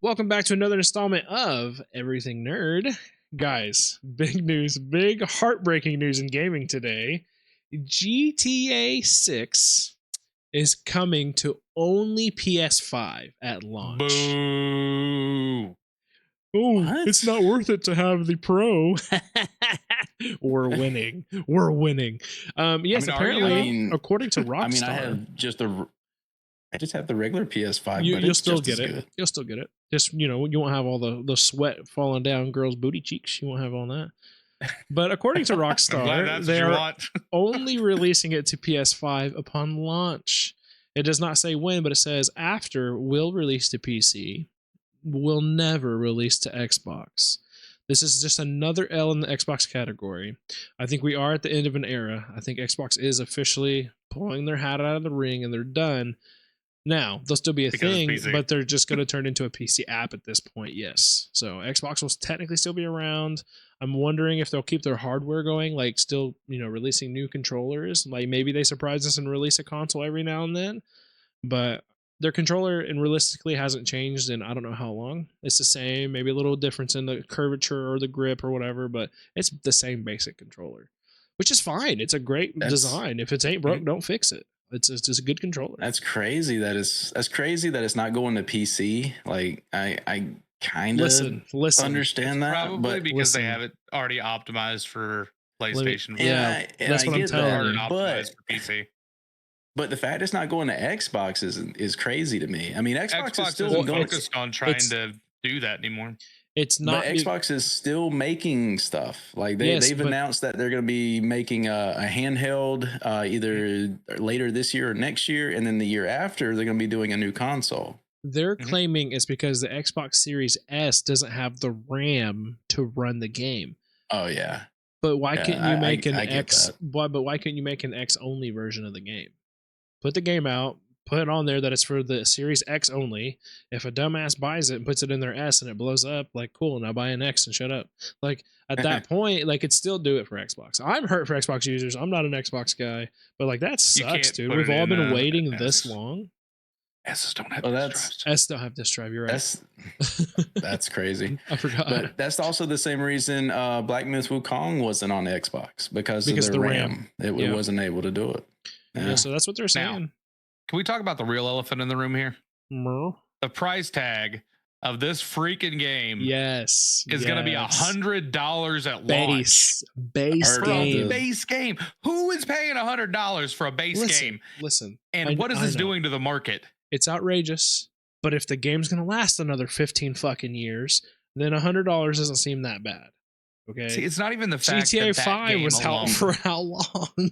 Welcome back to another installment of Everything Nerd. Guys, big news, big heartbreaking news in gaming today. GTA 6 is coming to only PS5 at launch. Boo. Oh, it's not worth it to have the Pro. We're winning. We're winning. Yes, apparently, according to Rockstar. I just have the regular PS5. You'll still get it. Good. You'll still get it. Just, you won't have all the sweat falling down girls' booty cheeks. You won't have all that. But according to Rockstar, they're only releasing it to PS5 upon launch. It does not say when, but it says after will release to PC, will never release to Xbox. This is just another L in the Xbox category. I think we are at the end of an era. I think Xbox is officially pulling their hat out of the ring and they're done. Now, they'll still be a thing, but they're just going to turn into a PC app at this point, yes. So Xbox will technically still be around. I'm wondering if they'll keep their hardware going, like still, releasing new controllers. Like maybe they surprise us and release a console every now and then. But their controller, and realistically, hasn't changed in I don't know how long. It's the same, maybe a little difference in the curvature or the grip or whatever, but it's the same basic controller, which is fine. It's a great design. If it ain't broke, don't fix it. It's just a good controller. That's crazy. That's crazy that it's not going to PC. Like I kind of understand that, probably because they have it already optimized for PlayStation. Yeah, that's what I'm telling you. Optimized for PC. But the fact it's not going to Xbox is crazy to me. I mean, Xbox is still focused on trying to do that anymore. It's not. But Xbox is still making stuff. Like they've announced that they're going to be making a handheld either later this year or next year, and then the year after they're going to be doing a new console. They're claiming it's because the Xbox Series S doesn't have the RAM to run the game. Oh yeah. But why couldn't you make an X? But why couldn't you make an X only version of the game? Put the game out. Put it on there that it's for the Series X only. If a dumbass buys it and puts it in their S and it blows up, like, cool, now buy an X and shut up. Like, at that point, like, it'd still do it for Xbox. I'm hurt for Xbox users. I'm not an Xbox guy. But, like, that sucks, dude. We've all been waiting this long. S's don't have disk drives. S don't have disk drive. You're right. That's crazy. I forgot. But that's also the same reason Black Myth Wukong wasn't on Xbox because of the RAM. It wasn't able to do it. Yeah, so that's what they're saying. Now, can we talk about the real elephant in the room here? No. The price tag of this freaking game is going to be $100 at launch. Base game. Base game. Who is paying $100 for a base game? Listen. And what is this doing to the market? It's outrageous. But if the game's going to last another 15 fucking years, then $100 doesn't seem that bad. Okay. See, it's not even the fact GTA that 5 was out for how long?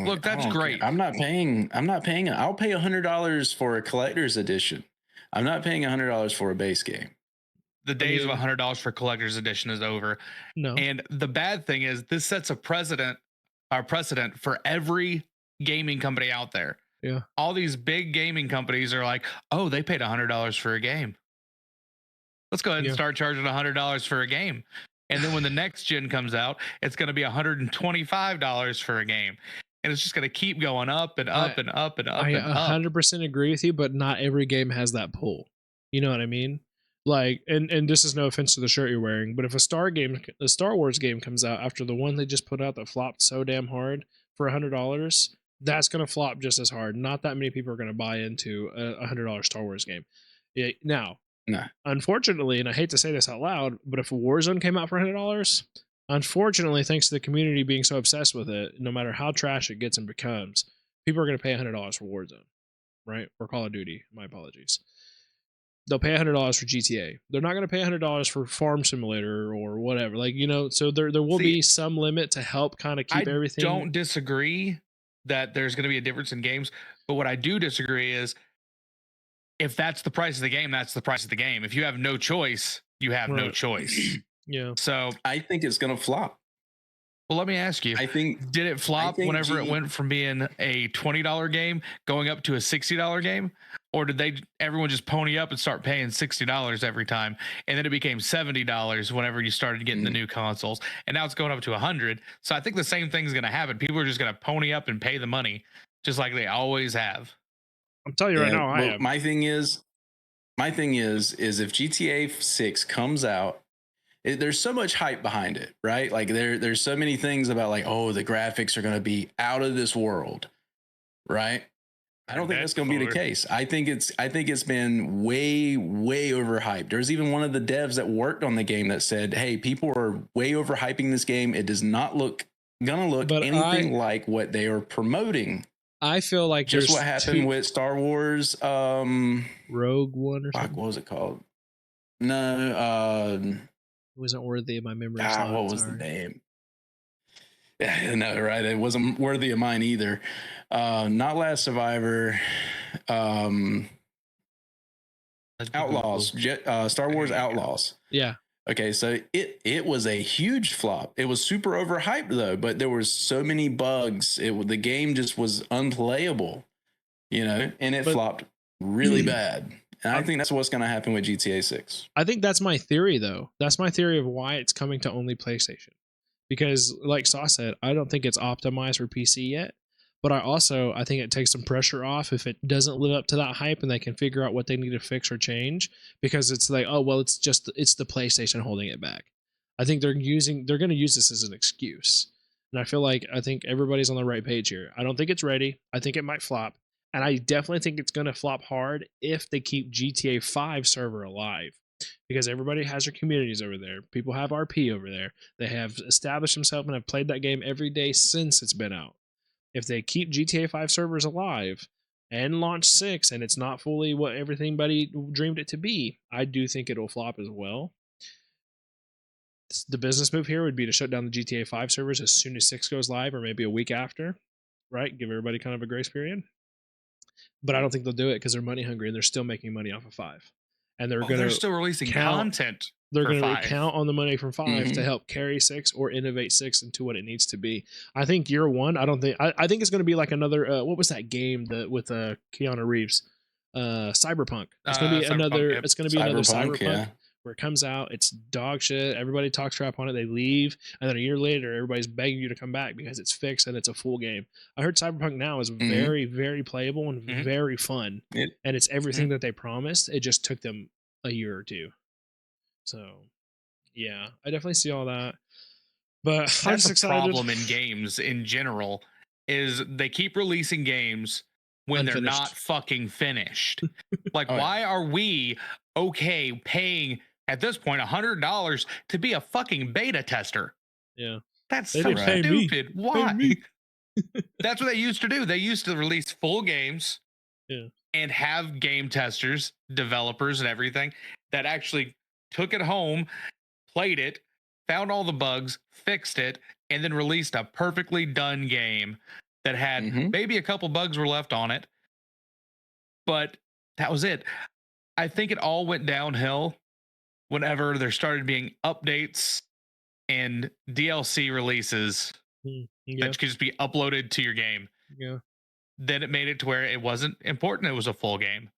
Look, that's great. I'm not paying. I'll pay $100 for a collector's edition. I'm not paying $100 for a base game. The days of $100 for collector's edition is over. No. And the bad thing is this sets a precedent for every gaming company out there. Yeah. All these big gaming companies are like, oh, they paid $100 for a game. Let's go ahead and start charging $100 for a game. And then when the next gen comes out, it's going to be $125 for a game. And it's just going to keep going up and up and up and up. I 100% agree with you, but not every game has that pull. You know what I mean? Like, and this is no offense to the shirt you're wearing, but if a Star Wars game comes out after the one they just put out that flopped so damn hard for $100, that's going to flop just as hard. Not that many people are going to buy into a $100 Star Wars game. Now, unfortunately, and I hate to say this out loud, but if Warzone came out for $100, unfortunately, thanks to the community being so obsessed with it, no matter how trash it gets and becomes, people are going to pay $100 for Warzone, right? Or Call of Duty. My apologies. They'll pay $100 for GTA. They're not going to pay $100 for Farm Simulator or whatever. Like, so there will be some limit to help kind of keep everything. I don't disagree that there's going to be a difference in games, but what I do disagree is if that's the price of the game, that's the price of the game. If you have no choice, you have no choice. Yeah. So I think it's going to flop. Well, let me ask you. I think did it flop whenever it went from being a $20 game going up to a $60 game, or did everyone just pony up and start paying $60 every time, and then it became $70 whenever you started getting the new consoles, and now it's going up to $100? So I think the same thing's going to happen. People are just going to pony up and pay the money, just like they always have. I'm telling you right now, I am. My thing is if GTA 6 comes out, there's so much hype behind it, right? Like there's so many things about like, oh, the graphics are going to be out of this world, right? I don't think that's going to be the case. I think it's been way overhyped. There's even one of the devs that worked on the game that said, "Hey, people are way overhyping this game. It does not look anything like what they are promoting." I feel like just what happened with Star Wars Rogue One or something. What was it called? No, it wasn't worthy of my memory. What was the name? Yeah, no, right. It wasn't worthy of mine either. Not Last Survivor. Outlaws. Star Wars Outlaws. Yeah. Okay, so it was a huge flop. It was super overhyped though, but there was so many bugs. The game just was unplayable, and it flopped really bad. And I think that's what's going to happen with GTA 6. I think that's my theory, though. That's my theory of why it's coming to only PlayStation. Because, like Saw said, I don't think it's optimized for PC yet. But I think it takes some pressure off if it doesn't live up to that hype and they can figure out what they need to fix or change. Because it's like, oh, well, it's the PlayStation holding it back. I think they're going to use this as an excuse. And I think everybody's on the right page here. I don't think it's ready. I think it might flop. And I definitely think it's going to flop hard if they keep GTA 5 server alive. Because everybody has their communities over there. People have RP over there. They have established themselves and have played that game every day since it's been out. If they keep GTA 5 servers alive and launch 6 and it's not fully what everybody dreamed it to be, I do think it'll flop as well. The business move here would be to shut down the GTA 5 servers as soon as 6 goes live, or maybe a week after, right? Give everybody kind of a grace period. But I don't think they'll do it because they're money hungry and they're still making money off of 5. And they're still releasing content. They're going to count on the money from 5 to help carry 6 or innovate 6 into what it needs to be. I think year one, I think it's going to be like another, what was that game with Keanu Reeves? Cyberpunk. It's going to be another Cyberpunk. Yeah. Where it comes out, it's dog shit. Everybody talks crap on it. They leave, and then a year later, everybody's begging you to come back because it's fixed and it's a full game. I heard Cyberpunk now is very, very playable and very fun, and it's everything that they promised. It just took them a year or two. So, yeah, I definitely see all that. But I'm just excited. The problem in games in general is they keep releasing games when they're not fucking finished. Like, why are we okay paying at this point $100 to be a fucking beta tester? Yeah, that's so stupid. Why? That's what they used to do. They used to release full games and have game testers, developers, and everything that actually took it home, played it, found all the bugs, fixed it, and then released a perfectly done game that had maybe a couple bugs were left on it, but that was it. I think it all went downhill whenever there started being updates and DLC releases that could just be uploaded to your game. Yeah. Then it made it to where it wasn't important. It was a full game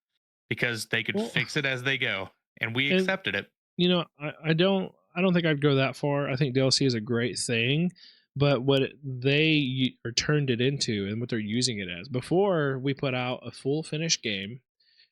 because they could fix it as they go, and we accepted it. I don't think I'd go that far. I think DLC is a great thing, but what they turned it into and what they're using it as. Before, we put out a full finished game,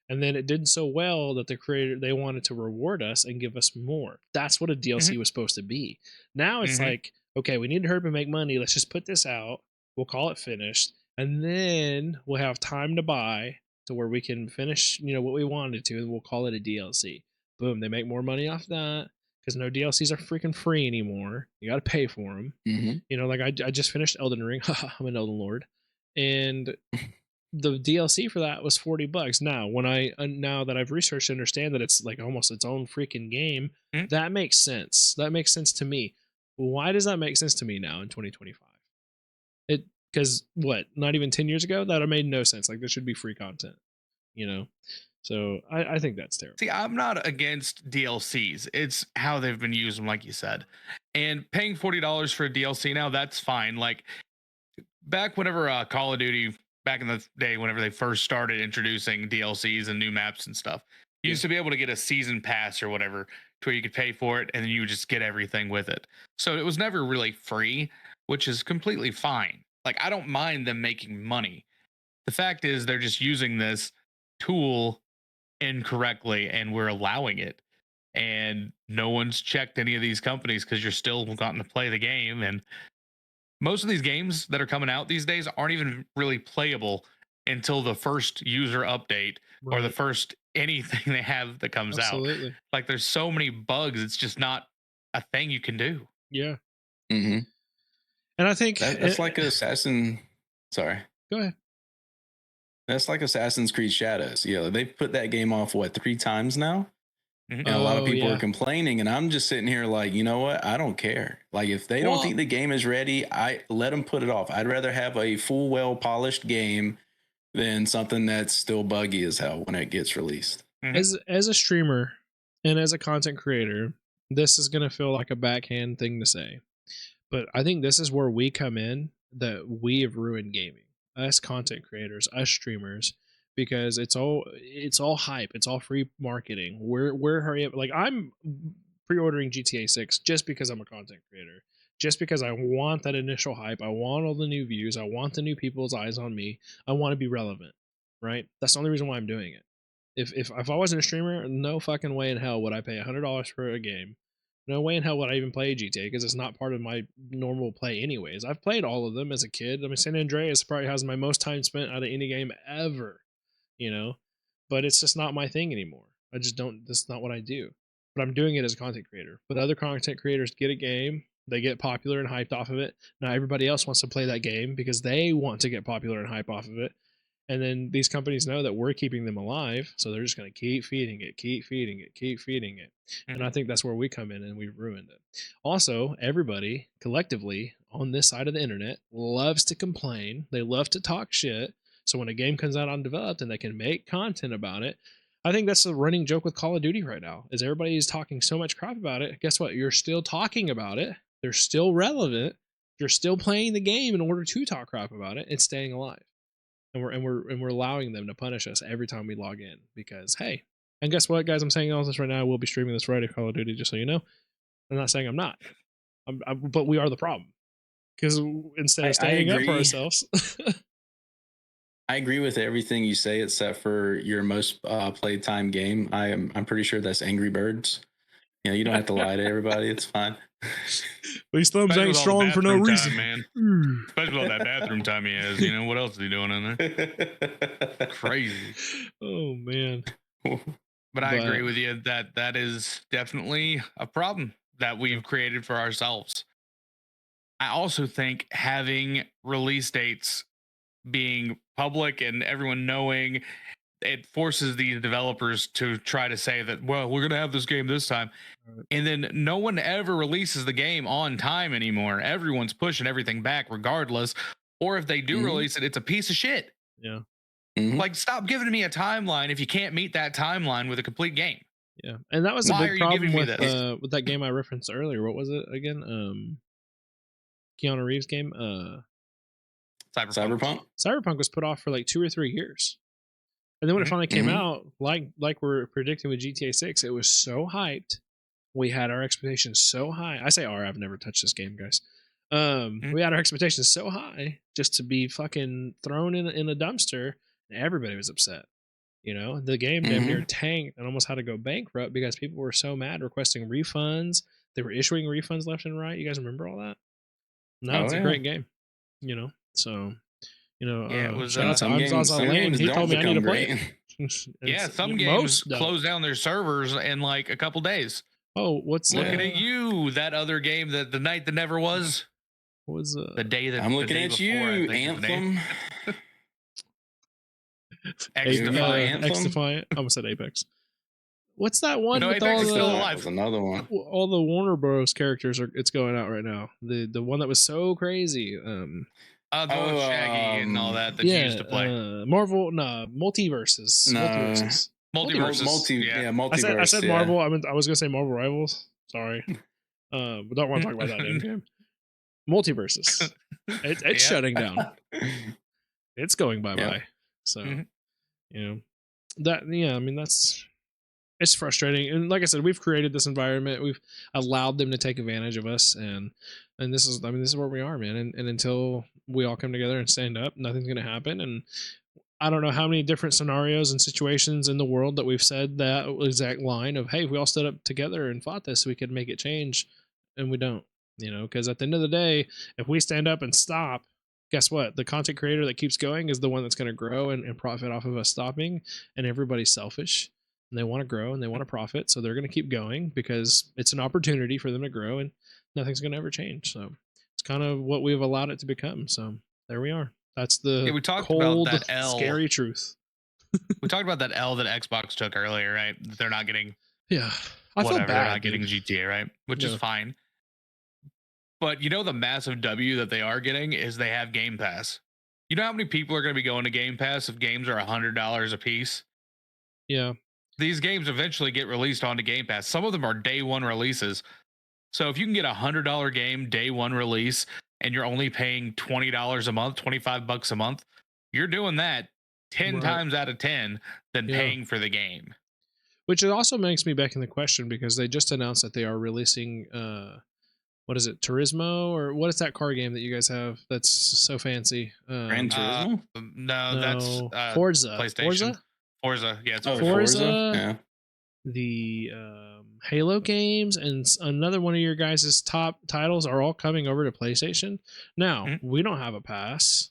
and then it did so well that they wanted to reward us and give us more. That's what a DLC was supposed to be. Now it's like, okay, we need to hurry and make money. Let's just put this out. We'll call it finished, and then we'll have time to buy to where we can finish, what we wanted to, and we'll call it a DLC. Boom, they make more money off that because no DLCs are freaking free anymore. You got to pay for them. Like I just finished Elden Ring. I'm an Elden Lord, and the DLC for that was $40. Now, now that I've researched and understand that it's like almost its own freaking game, that makes sense. That makes sense to me. Why does that make sense to me now in 2025? Because not even 10 years ago, that would have made no sense. Like, there should be free content, So I think that's terrible. See, I'm not against DLCs. It's how they've been used, like you said. And paying $40 for a DLC now, that's fine. Like back whenever Call of Duty, back in the day, whenever they first started introducing DLCs and new maps and stuff, you used to be able to get a season pass or whatever to where you could pay for it and then you would just get everything with it. So it was never really free, which is completely fine. Like I don't mind them making money. The fact is they're just using this tool incorrectly and we're allowing it. And no one's checked any of these companies because you're still gotten to play the game. And most of these games that are coming out these days aren't even really playable until the first user update or the first anything they have that comes out. Like there's so many bugs, it's just not a thing you can do. Yeah. Mm-hmm. And I think that's like Assassin. Sorry. Go ahead. That's like Assassin's Creed Shadows. Yeah, they've put that game off 3 times now. And a lot of people are complaining, and I'm just sitting here like, you know what? I don't care. Like, if they don't think the game is ready, I let them put it off. I'd rather have a full, well-polished game than something that's still buggy as hell when it gets released. As a streamer and as a content creator, this is going to feel like a backhand thing to say. But I think this is where we come in, that we have ruined gaming. Us content creators, us streamers, because it's all hype, it's all free marketing. We're hurry up. Like I'm pre-ordering GTA 6 just because I'm a content creator, just because I want that initial hype. I want all the new views. I want the new people's eyes on me. I want to be relevant, right? That's the only reason why I'm doing it. If I wasn't a streamer, no fucking way in hell would I pay $100 for a game. No way in hell would I even play GTA because it's not part of my normal play anyways. I've played all of them as a kid. I mean, San Andreas probably has my most time spent out of any game ever, you know, but it's just not my thing anymore. I just don't, that's not what I do. But I'm doing it as a content creator. But other content creators get a game, they get popular and hyped off of it. Now everybody else wants to play that game because they want to get popular and hype off of it. And then these companies know that we're keeping them alive, so they're just going to keep feeding it, keep feeding it, keep feeding it. And I think that's where we come in and we've ruined it. Also, everybody collectively on this side of the internet loves to complain. They love to talk shit. So when a game comes out undeveloped and they can make content about it, I think that's a running joke with Call of Duty right now, is everybody is talking so much crap about it. Guess what? You're still talking about it. They're still relevant. You're still playing the game in order to talk crap about it. It's staying alive. And we're allowing them to punish us every time we log in because, hey, and guess what, guys? I'm saying all this right now. We'll be streaming this Friday, Call of Duty, just so you know. I'm not saying I'm not, but we are the problem because instead of standing up for ourselves. I agree with everything you say except for your most played time game. I'm pretty sure that's Angry Birds. You know, you don't have to lie to everybody. It's fine. These thumbs ain't strong for no reason, time, man. Especially all that bathroom time he has. You know, what else is he doing in there? Crazy. Oh man. But I agree with you that is definitely a problem that we've created for ourselves. I also think having release dates being public and everyone knowing, it forces the developers to try to say that, well, we're going to have this game this time. And then no one ever releases the game on time anymore. Everyone's pushing everything back regardless. Or if they do release it, it's a piece of shit. Yeah. Like, stop giving me a timeline if you can't meet that timeline with a complete game. Yeah. And that was a big problem with that game I referenced earlier. What was it again? Keanu Reeves game? Cyberpunk was put off for like 2 or 3 years. And then when it finally came out, like we're predicting with GTA 6, it was so hyped. We had our expectations so high. I say I've never touched this game, guys. We had our expectations so high just to be fucking thrown in a dumpster, and everybody was upset. You know, the game damn near tanked and almost had to go bankrupt because people were so mad, requesting refunds. They were issuing refunds left and right. You guys remember all that? No, it's a great game. You know, so you know, it was, shout out to Amzaza Lane. He told me I need to play it. Yeah, some games close down their servers in like a couple days. Oh, what's looking at you? That other game, that the night that never was. What was the day that I'm looking at you, Anthem. X-Defiant. I almost said Apex. What's that one? No, with Apex all is still alive. There's another one. All the Warner Bros. Characters it's going out right now. The one that was so crazy. Shaggy and all that you used to play. Multiverses. No. Multiverses. Multiverse. I said Marvel. I was gonna say Marvel Rivals. Sorry, but don't want to talk about that damn game. Multiverses. It's shutting down. It's going bye. So you know that. Yeah, I mean it's frustrating. And like I said, we've created this environment. We've allowed them to take advantage of us, and this is where we are, man. And until we all come together and stand up, nothing's gonna happen. And I don't know how many different scenarios and situations in the world that we've said that exact line of, hey, if we all stood up together and fought this, we could make it change. And we don't, because at the end of the day, if we stand up and stop, guess what? The content creator that keeps going is the one that's going to grow and profit off of us stopping. And everybody's selfish and they want to grow and they want to profit. So they're going to keep going because it's an opportunity for them to grow and nothing's going to ever change. So it's kind of what we've allowed it to become. So there we are. That's the we talked cold, about that scary truth. We talked about that L that Xbox took earlier, right? They're not getting I feel bad. They're not getting GTA, right? Which is fine. But the massive W that they are getting is they have Game Pass. You know how many people are going to be going to Game Pass if games are $100 a piece? Yeah. These games eventually get released onto Game Pass. Some of them are day one releases. So if you can get $100 game day one release and you're only paying $20 a month, $25 a month, you're doing that 10 times out of 10 than paying for the game. Which it also makes me back in the question because they just announced that they are releasing what is it, Turismo, or what is that car game that you guys have that's so fancy? Gran Turismo? No, that's Forza. PlayStation. Forza, yeah, it's Forza. Yeah. The Halo games and another one of your guys' top titles are all coming over to PlayStation. Now, we don't have a pass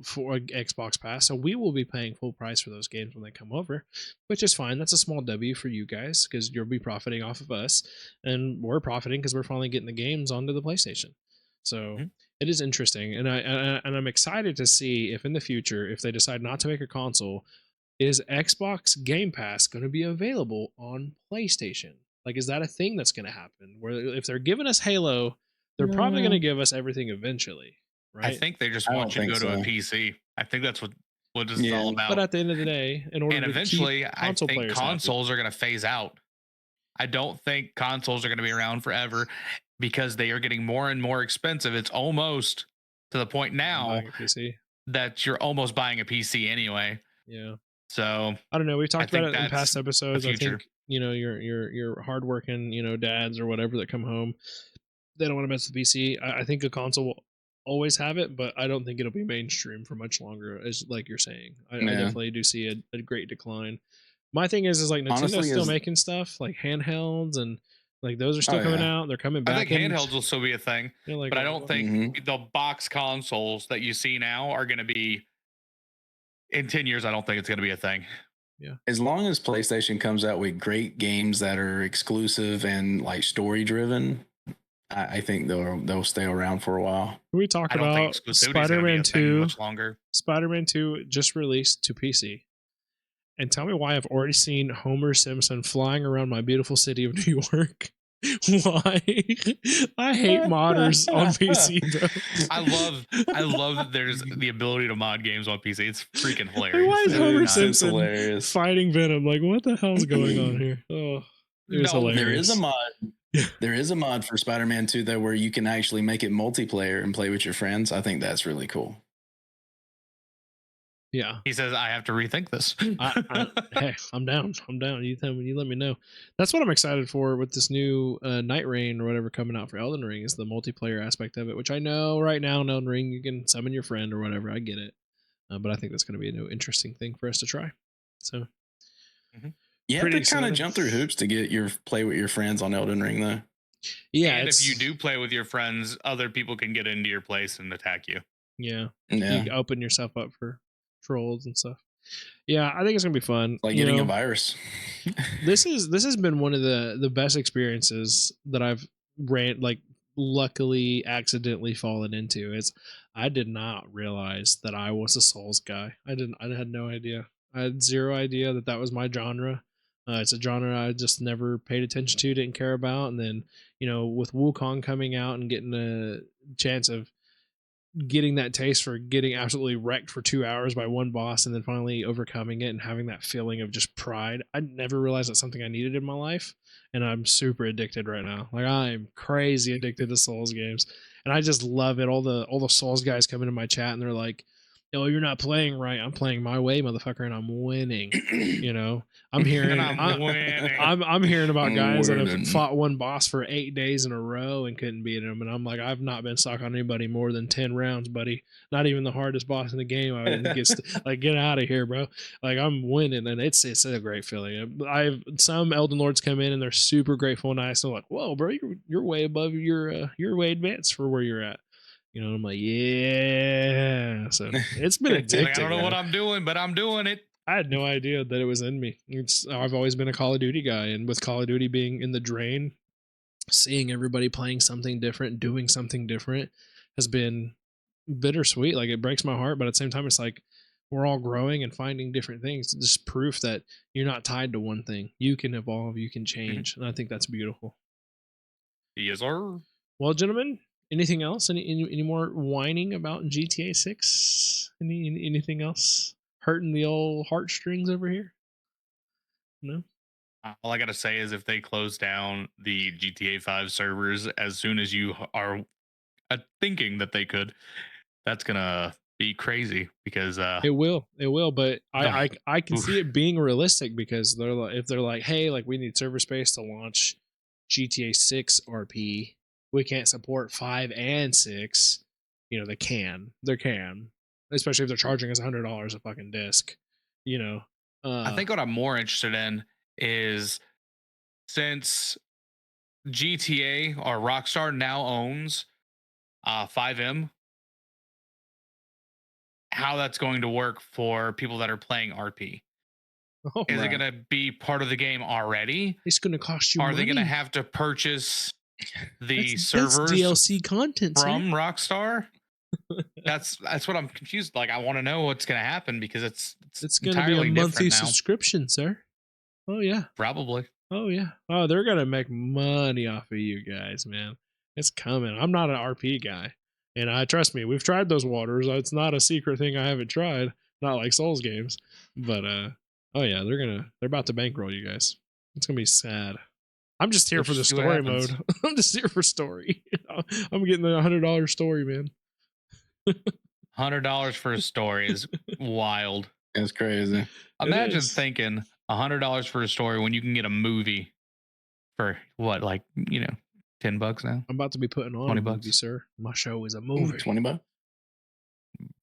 for an Xbox pass, so we will be paying full price for those games when they come over, which is fine. That's a small W for you guys because you'll be profiting off of us, and we're profiting because we're finally getting the games onto the PlayStation. So it is interesting, and I'm excited to see if in the future, if they decide not to make a console, is Xbox Game Pass going to be available on PlayStation? Like, is that a thing that's going to happen? Where if they're giving us Halo, they're probably going to give us everything eventually, right? I think they just want you to go to a PC. I think that's what this is all about. But at the end of the day, in order to eventually, keep console I think players consoles are going to phase out. I don't think consoles are going to be around forever because they are getting more and more expensive. It's almost to the point now that you're almost buying a PC anyway. Yeah. So I don't know. We've talked about it in past episodes. I think your hardworking dads or whatever that come home, they don't want to mess with PC. I think a console will always have it, but I don't think it'll be mainstream for much longer. As like you're saying, I definitely do see a great decline. My thing is like Nintendo's still making stuff like handhelds and like those are still coming out. They're coming back. I think handhelds will still be a thing, but I don't think the box consoles that you see now are going to be. In 10 years, I don't think it's going to be a thing. Yeah. As long as PlayStation comes out with great games that are exclusive and like story driven, I think they'll stay around for a while. We talk about Spider-Man 2 much longer. Spider-Man 2 just released to PC. And tell me why I've already seen Homer Simpson flying around my beautiful city of New York. Why? I hate modders on PC, bro. I love that there's the ability to mod games on PC. It's freaking hilarious. Why is Homer Simpson fighting Venom? Like, what the hell's going on here? Oh, it's hilarious. There is a mod. There is a mod for Spider-Man 2 though, where you can actually make it multiplayer and play with your friends. I think that's really cool. Yeah, he says I have to rethink this. Hey, I'm down. You let me know. That's what I'm excited for with this new Night Rain or whatever coming out for Elden Ring is the multiplayer aspect of it. Which I know right now in Elden Ring you can summon your friend or whatever. I get it, but I think that's going to be a new interesting thing for us to try. So you have to kind of jump through hoops to get your play with your friends on Elden Ring though. Yeah, and if you do play with your friends, other people can get into your place and attack you. Yeah. You can open yourself up for trolls and stuff. Yeah, I think it's gonna be fun. Like getting a virus. This has been one of the best experiences that I've luckily accidentally fallen into. I did not realize that I was a Souls guy. I had no idea. I had zero idea that was my genre. It's a genre I just never paid attention to, didn't care about, and then with Wukong coming out and getting a chance of getting that taste for getting absolutely wrecked for 2 hours by one boss and then finally overcoming it and having that feeling of just pride. I never realized that's something I needed in my life, and I'm super addicted right now. Like, I'm crazy addicted to Souls games, and I just love it. All the Souls guys come into my chat and they're like, "Oh, you're not playing right. I'm playing my way, motherfucker, and I'm winning." You know, I'm hearing I'm hearing about guys that have fought one boss for 8 days in a row and couldn't beat him, and I'm like, I've not been stuck on anybody more than 10 rounds, buddy. Not even the hardest boss in the game. I like, get out of here, bro. Like, I'm winning, and it's a great feeling. I've some Elden Lords come in and they're super grateful and nice. I'm like, whoa, bro, you're way above you're way advanced for where you're at. You know, I'm like, yeah. So it's been addicting. Like, I don't know what I'm doing, but I'm doing it. I had no idea that it was in me. I've always been a Call of Duty guy, and with Call of Duty being in the drain, seeing everybody playing something different, doing something different, has been bittersweet. Like, it breaks my heart, but at the same time, it's like we're all growing and finding different things. It's just proof that you're not tied to one thing. You can evolve, you can change, and I think that's beautiful. Yes, sir. Well, gentlemen, anything else? Any more whining about GTA 6? Anything else hurting the old heartstrings over here? No. All I gotta say is, if they close down the GTA 5 servers as soon as you are thinking that they could, that's gonna be crazy, because it will, but I can see it being realistic, because they're like, if they're like, hey, like, we need server space to launch GTA 6 RP, we can't support 5 and 6. You know, they can, especially if they're charging us $100 a fucking disc. You know, I think what I'm more interested in is, since GTA or Rockstar now owns 5M, how that's going to work for people that are playing RP. Is it going to be part of the game already? It's going to cost you money. Are they going to have to purchase the servers DLC content from Rockstar? That's what I'm confused. Like, I want to know what's going to happen, because it's going to be a monthly subscription, sir. Oh yeah, probably. Oh yeah. Oh, they're going to make money off of you guys, man. It's coming. I'm not an RP guy, and trust me, we've tried those waters. It's not a secret thing I haven't tried. Not like Souls games, but oh yeah, they're about to bankroll you guys. It's gonna be sad. I'm just here for the story mode. I'm just here for story. I'm getting the $100 story, man. $100 for a story is wild. It's crazy. Imagine thinking $100 for a story when you can get a movie for what, like, $10 now? I'm about to be putting on $20, a movie, sir. My show is a movie. $20.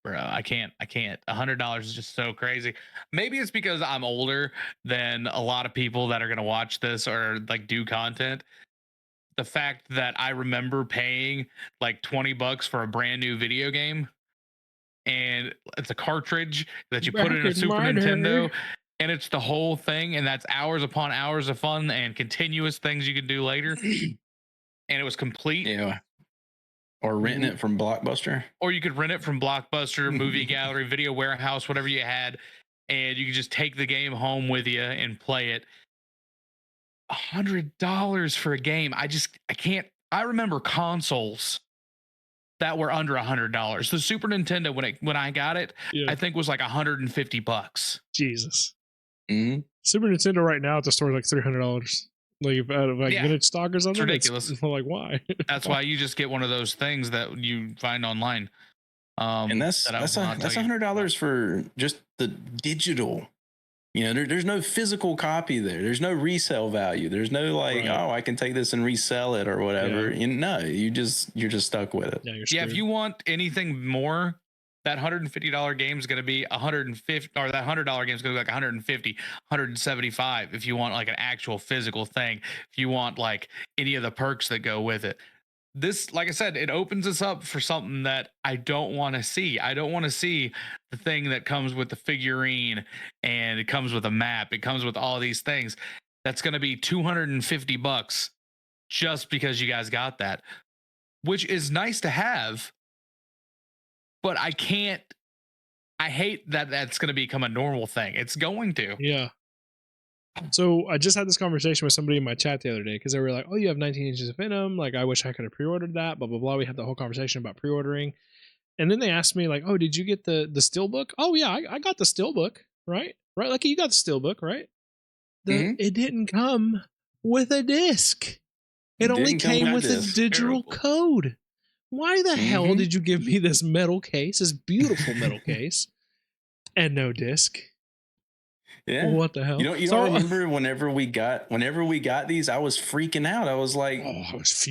Bro, I can't. $100 is just so crazy. Maybe it's because I'm older than a lot of people that are going to watch this or like do content. The fact that I remember paying like $20 for a brand new video game, and it's a cartridge that you put in a Super Nintendo, and it's the whole thing, and that's hours upon hours of fun and continuous things you can do later. And it was complete. Yeah. Or renting it from Blockbuster. Or you could rent it from Blockbuster, Movie Gallery, Video Warehouse, whatever you had, and you could just take the game home with you and play it. $100 for a game. I can't. I remember consoles that were under $100. The Super Nintendo, when I got it, I think was like $150. Jesus. Mm-hmm. Super Nintendo right now at the store is like $300. Like, out of vintage stock or something. It's ridiculous. It's like, why? That's why you just get one of those things that you find online. And that's $100 for just the digital. There's no physical copy there. There's no resale value. There's no I can take this and resell it or whatever. No, you're just stuck with it. Yeah, if you want anything more, that $150 game is going to be $150, or that $100 game is going to be like $150, $175 if you want like an actual physical thing. If you want like any of the perks that go with it. This, like I said, it opens us up for something that I don't want to see. I don't want to see the thing that comes with the figurine, and it comes with a map. It comes with all these things. That's going to be $250 just because you guys got that, which is nice to have. But I hate that that's going to become a normal thing. It's going to. Yeah. So I just had this conversation with somebody in my chat the other day, because they were like, oh, you have 19 inches of Venom. Like, I wish I could have pre-ordered that, blah, blah, blah. We had the whole conversation about pre-ordering. And then they asked me like, "Oh, did you get the steelbook?" "Oh yeah, I got the steelbook." Right? Like you got the steelbook, right? It didn't come with a disc. It only came with a digital code. Why the hell did you give me this metal case, this beautiful metal case, and no disc? Yeah. What the hell? You don't remember whenever we got these, I was freaking out. I was like,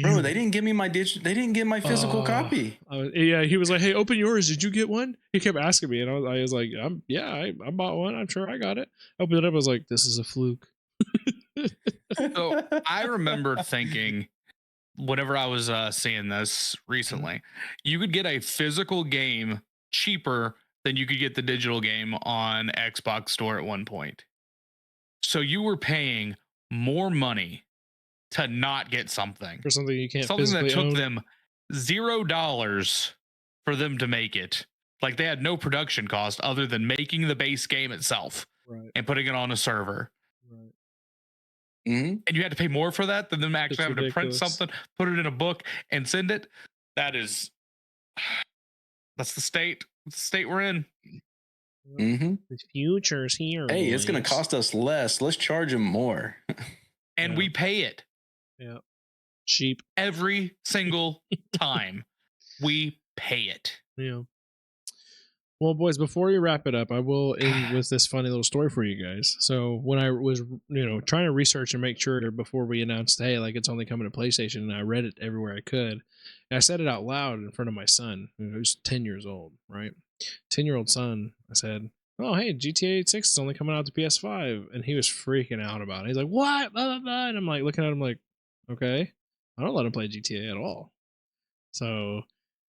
bro, they didn't give me my they didn't give my physical copy. Yeah, he was like, "Hey, open yours. Did you get one?" He kept asking me, and I was like, I bought one. I'm sure I got it. I opened it up. I was like, this is a fluke. So I remember thinking, whenever I was seeing this recently, you could get a physical game cheaper than you could get the digital game on Xbox Store at one point. So you were paying more money to not get something. For something you can't Something that took own. them $0 for them to make it. Like they had no production cost other than making the base game itself and putting it on a server. Right. And you had to pay more for that than them actually having to print something, put it in a book, and send it. That's the state. That's the state we're in. The future's here. Hey, it's going to cost us less. Let's charge them more. And we pay it. Yeah. Cheap. Every single time we pay it. Yeah. Well, boys, before we wrap it up, I will end with this funny little story for you guys. So when I was, trying to research and make sure before we announced, hey, like it's only coming to PlayStation, and I read it everywhere I could, and I said it out loud in front of my son, who's 10 years old, right? 10-year-old son. I said, "Oh, hey, GTA 6 is only coming out to PS5," and he was freaking out about it. He's like, "What?" Blah, blah, blah. And I'm like looking at him like, okay, I don't let him play GTA at all. So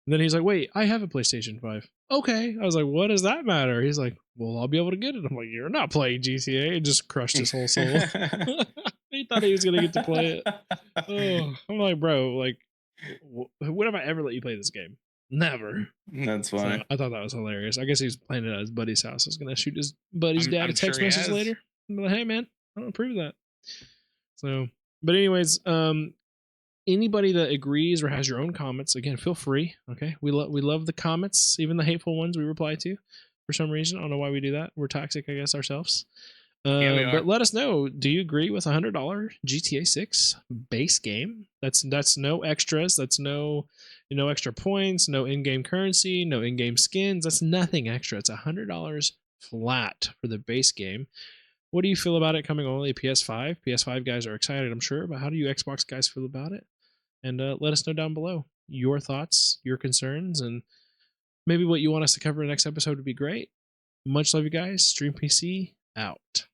then he's like, "Wait, I have a PlayStation 5. Okay." I was like, "What does that matter?" He's like, "Well, I'll be able to get it." I'm like, "You're not playing GTA." It just crushed his whole soul. He thought he was going to get to play it. Oh, I'm like, bro, like, when have I ever let you play this game? Never. That's funny. So I thought that was hilarious. I guess he's playing it at his buddy's house. I was going to shoot his buddy's dad a text message later. I'm like, "Hey, man, I don't approve of that." So, but anyways, anybody that agrees or has your own comments, again, feel free. Okay, we love the comments, even the hateful ones we reply to. For some reason, I don't know why we do that. We're toxic, I guess, ourselves. Yeah, we are. But let us know. Do you agree with $100 GTA 6 base game? That's no extras. That's no extra points, no in-game currency, no in-game skins. That's nothing extra. It's $100 flat for the base game. What do you feel about it coming only PS5? PS5 guys are excited, I'm sure, but how do you Xbox guys feel about it? And let us know down below your thoughts, your concerns, and maybe what you want us to cover in the next episode would be great. Much love, you guys. Stream PC out.